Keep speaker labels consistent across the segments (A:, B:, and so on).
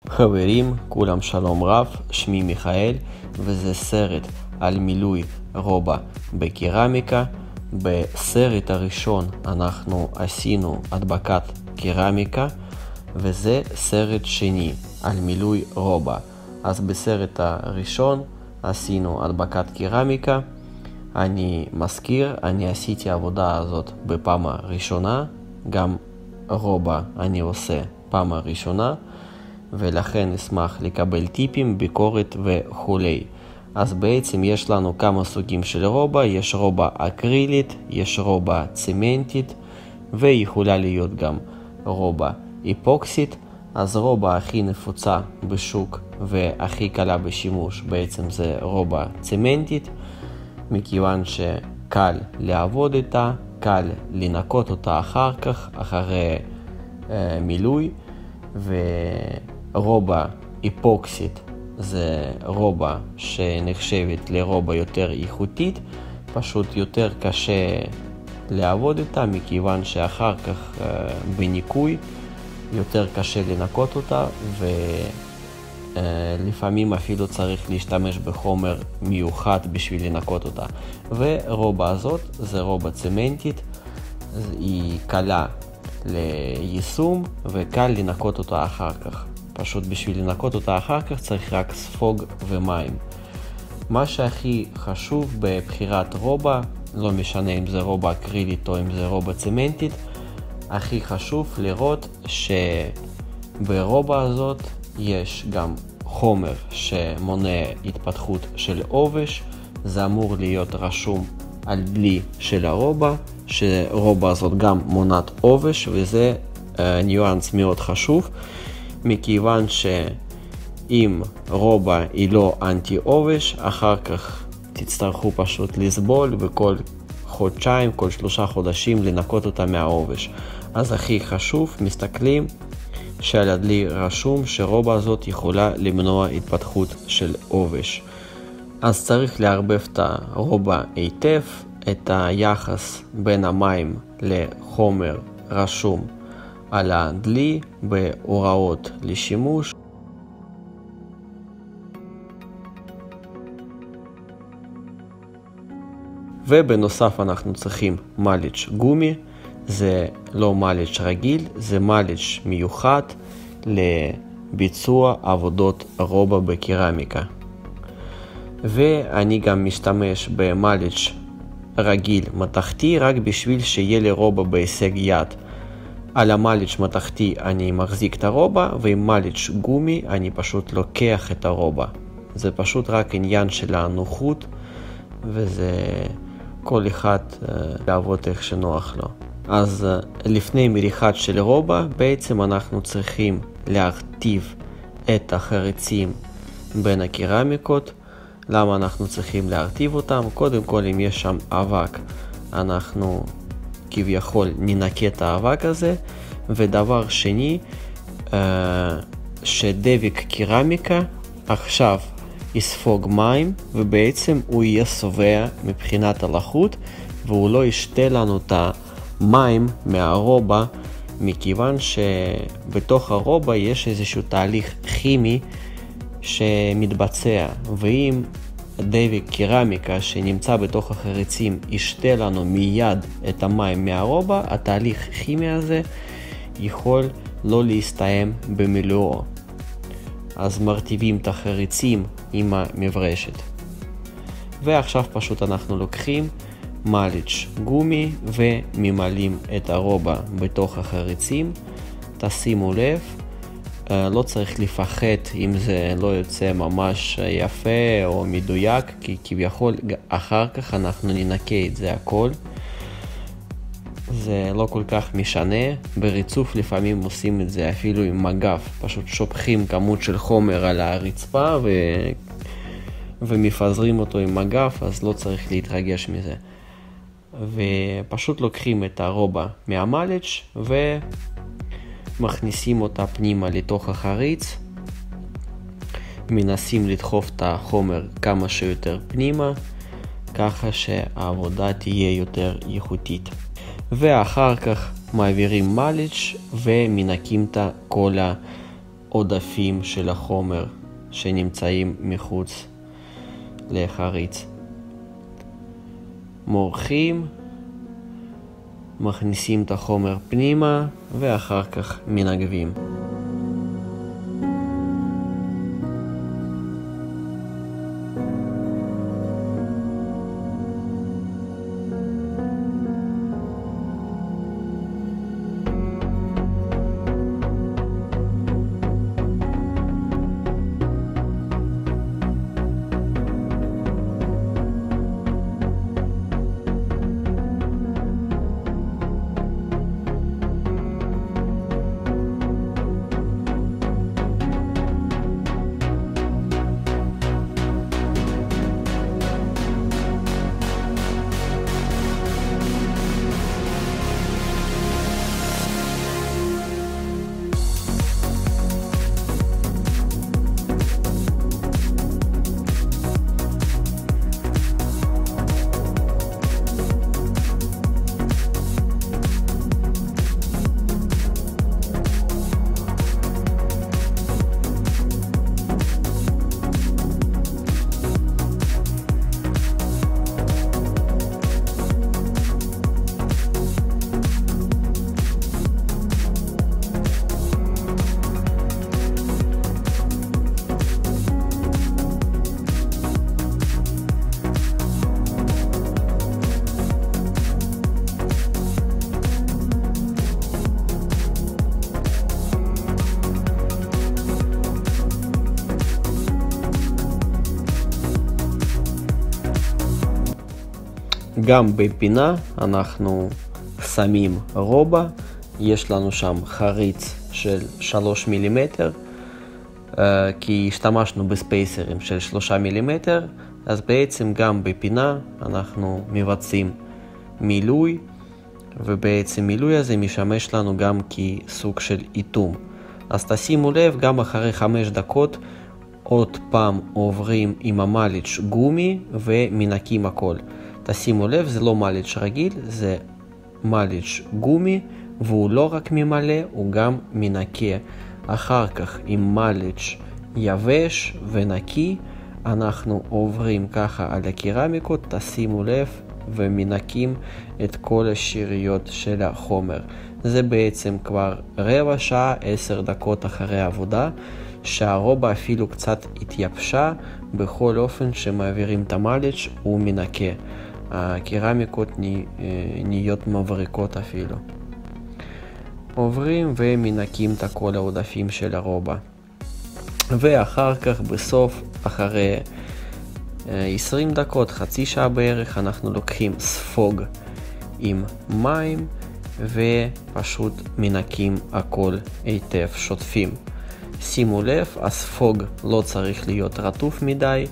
A: חברים, כולם שלום רב, שמי מיכאל, וזה סרט על מילוי רובע בקרמיקה. בסרט הראשון אנחנו עשינו הדבקת קרמיקה, וזה סרט שני על מילוי רובע. אז בסרט הראשון עשינו הדבקת קרמיקה. אני מזכיר, אני עשיתי העבודה הזאת בפעם הראשונה, גם רובע אני עושה פעם הראשונה, ולכן אשמח לקבל טיפים, ביקורת וכולי. אז בעצם יש לנו כמה סוגים של רובע, יש רובע אקרילית, יש רובע צמנטית, ויכולה להיות גם רובע איפוקסית. אז רובע הכי נפוצה בשוק והכי קלה בשימוש בעצם זה רובע צמנטית, מכיוון שקל לעבוד איתה, קל לנקות אותה אחר כך, אחרי מילוי. ורובע איפוקסית זה רובע שנחשבת לרובע יותר איכותית, פשוט יותר קשה לעבוד איתה, מכיוון שאחר כך בניקוי יותר קשה לנקות אותה, ולפעמים אפילו צריך להשתמש בחומר מיוחד בשביל לנקות אותה. ורובע הזאת זה רובע צמנטית, היא קלה ליישום וקל לנקות אותה אחר כך. פשוט בשביל לנקות אותה אחר כך צריך רק ספוג ומים. מה שהכי חשוב בבחירת רובע, לא משנה אם זה רובע אקרילית או אם זה רובע צמנטית, הכי חשוב לראות שברובע הזאת יש גם חומר שמונע התפתחות של עובש. זה אמור להיות רשום על דלי של הרובע, שרובע הזאת גם מונעת עובש, וזה ניואנס מאוד חשוב, מכיוון שאם רובע היא לא אנטי עובש, אחר כך תצטרכו פשוט לסבול וכל חודשיים, כל 3 חודשים לנקות אותה מהעובש. אז הכי חשוב, מסתכלים שעל הדלי רשום שרובע הזאת יכולה למנוע התפתחות של עובש. אז צריך לערבב את הרובע היטב. את היחס בין המים לחומר רשום על הדלי בהוראות לשימוש. ובנוסף אנחנו צריכים מליץ' גומי, זה לא מליץ' רגיל, זה מליץ' מיוחד לביצוע עבודות רובע בקרמיקה. ואני גם משתמש במליץ' רגיל מתכתי רק בשביל שיהיה לי רובע בהישג יד. על המליץ' מתכתי אני מחזיק את הרובע, ועם מליץ' גומי אני פשוט לוקח את הרובע. זה פשוט רק עניין של הנוחות, וזה כל אחד לעבוד איך שנוח לו. אז לפני מריחה של רובע בעצם אנחנו צריכים להרטיב את החריצים בין הקרמיקות. למה אנחנו צריכים להרטיב אותם? קודם כל, אם יש שם אבק, אנחנו כביכול ננקה את האבק הזה. ודבר שני, שדבק קרמיקה עכשיו יספוג מים, ובעצם הוא יהיה סובע מבחינת הלחות, והוא לא ישתה לנו את המים מהרובע, מכיוון שבתוך הרובע יש איזשהו תהליך כימי שמתבצע, ואם דבק קרמיקה שנמצא בתוך החריצים ישתה לנו מיד את המים מהרובע, התהליך כימי הזה יכול לא להסתיים במילואו. אז מרטיבים את החריצים עם המברשת. ועכשיו פשוט אנחנו לוקחים מליץ' גומי וממלאים את הרובע בתוך החריצים. תשימו לב, לא צריך לפחד אם זה לא יוצא ממש יפה או מדויק, כי כביכול אחר כך אנחנו ננקה את זה הכל. זה לא כל כך משנה. בריצוף לפעמים עושים את זה אפילו עם מגף, פשוט שופכים כמות של חומר על הרצפה ומפזרים אותו עם מגף, אז לא צריך להתרגש מזה. ופשוט לוקחים את הרובע מהמליץ' מכניסים אותה פנימה לתוך החריץ, מנסים לדחוף את החומר כמה שיותר פנימה, ככה שהעבודה תהיה יותר איכותית. ואחר כך מעבירים מליץ' ומנקים את כל עודפים של החומר שנמצאים מחוץ לחריץ. מורחים, מכניסים את החומר פנימה ואחר כך מנגבים. גם בפינה אנחנו שמים רובה, יש לנו שם חריץ של 3 מילימטר, כי השתמשנו בספייסרים של 3 מילימטר, אז בעצם גם בפינה אנחנו מבצעים מילוי, ובעצם מילוי הזה משמש לנו גם כסוג של איתום. אז תשימו לב, גם אחרי 5 דקות עוד פעם עוברים עם המליץ' גומי ומנקים הכל. תשימו לב, זה לא מליץ' רגיל, זה מליץ' גומי, והוא לא רק ממלא, הוא גם מנקה. אחר כך עם מליץ' יבש ונקי, אנחנו עוברים ככה על הקרמיקות, תשימו לב, ומנקים את כל השאריות של החומר. זה בעצם כבר רבע שעה, 10 דקות אחרי העבודה, שהרובה אפילו קצת התייבשה, בכל אופן שמעבירים את המליץ' הוא מנקה. הקרמיקות נהיות מבריקות אפילו. עוברים ומנקים את כל העודפים של הרובה. ואחר כך בסוף, אחרי 20 דקות, חצי שעה בערך, אנחנו לוקחים ספוג עם מים ופשוט מנקים הכל היטב, שוטפים. שימו לב, הספוג לא צריך להיות רטוף מדי,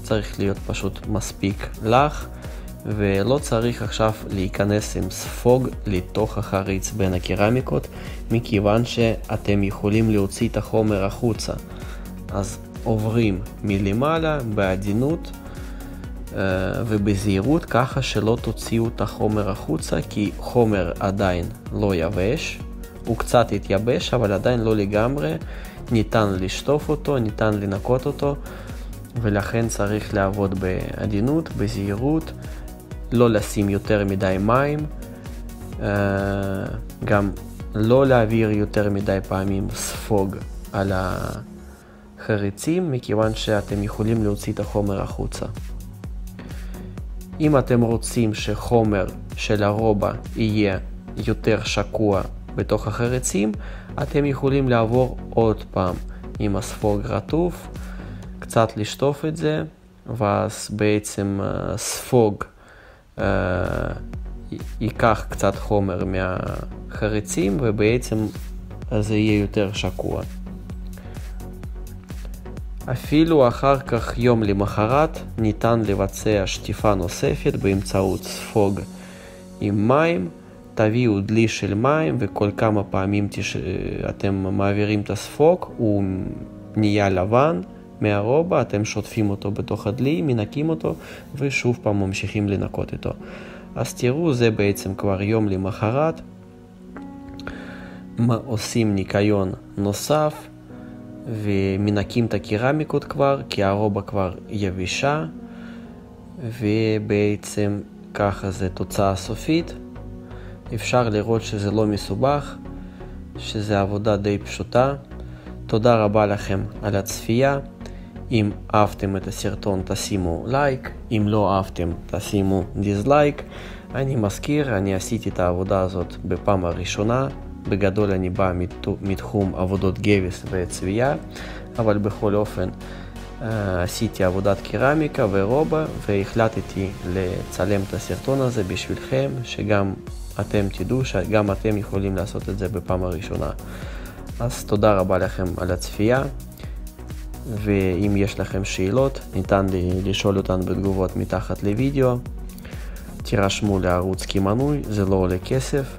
A: צריך להיות פשוט מספיק לח, ולא צריך עכשיו להיכנס עם ספוג לתוך החריץ בין הקרמיקות, מכיוון שאתם יכולים להוציא את החומר החוצה. אז עוברים מלמעלה בעדינות ובזהירות, ככה שלא תוציאו את החומר החוצה, כי חומר עדיין לא יבש, הוא קצת התייבש אבל עדיין לא לגמרי, ניתן לשטוף אותו, ניתן לנקות אותו, ולכן צריך לעבוד בעדינות, בזהירות, לא לשים יותר מדי מים, גם לא להעביר יותר מדי פעמים ספוג על החריצים, מכיוון שאתם יכולים להוציא את החומר החוצה. אם אתם רוצים שחומר של הרובה יהיה יותר שקוע בתוך החריצים, אתם יכולים לעבור עוד פעם עם הספוג רטוף, קצת לשטוף את זה, ואז בעצם ספוג ייקח קצת חומר מהחריצים, ובעצם זה יהיה יותר שקוע. אפילו אחר כך יום למחרת ניתן לבצע שטיפה נוספת באמצעות ספוג עם מים. תביאו דלי של מים, וכל כמה פעמים אתם מעבירים את הספוג, הוא נהיה לבן מהרובה, אתם שוטפים אותו בתוך הדלי, מנקים אותו, ושוב פעם ממשיכים לנקות אותו. אז תראו, זה בעצם כבר יום למחרת. עושים ניקיון נוסף, ומנקים את הקרמיקות כבר, כי הרובה כבר יבשה, ובעצם ככה זה תוצאה סופית. אפשר לראות שזה לא מסובך, שזה עבודה די פשוטה. תודה רבה לכם על הצפייה. אם אהבתם את הסרטון תשימו לייק, אם לא אהבתם תשימו דיסלייק. אני מזכיר, אני עשיתי את העבודה הזאת בפעם הראשונה. בגדול אני בא מתחום עבודות גבס וצביעה, אבל בכל אופן עשיתי עבודת קרמיקה ורובה, והחלטתי לצלם את הסרטון הזה בשבילכם, שגם אתם תדעו שגם אתם יכולים לעשות את זה בפעם הראשונה. אז תודה רבה לכם על הצפייה, ואם יש לכם שאלות ניתן לשאול אותן בתגובות מתחת לוידאו. תירשמו לערוץ כמנוי, זה לא עולה כסף.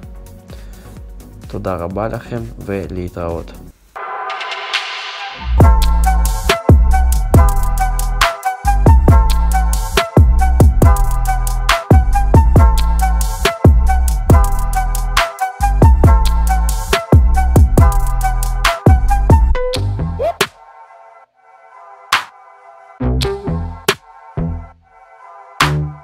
A: תודה רבה לכם ולהתראות.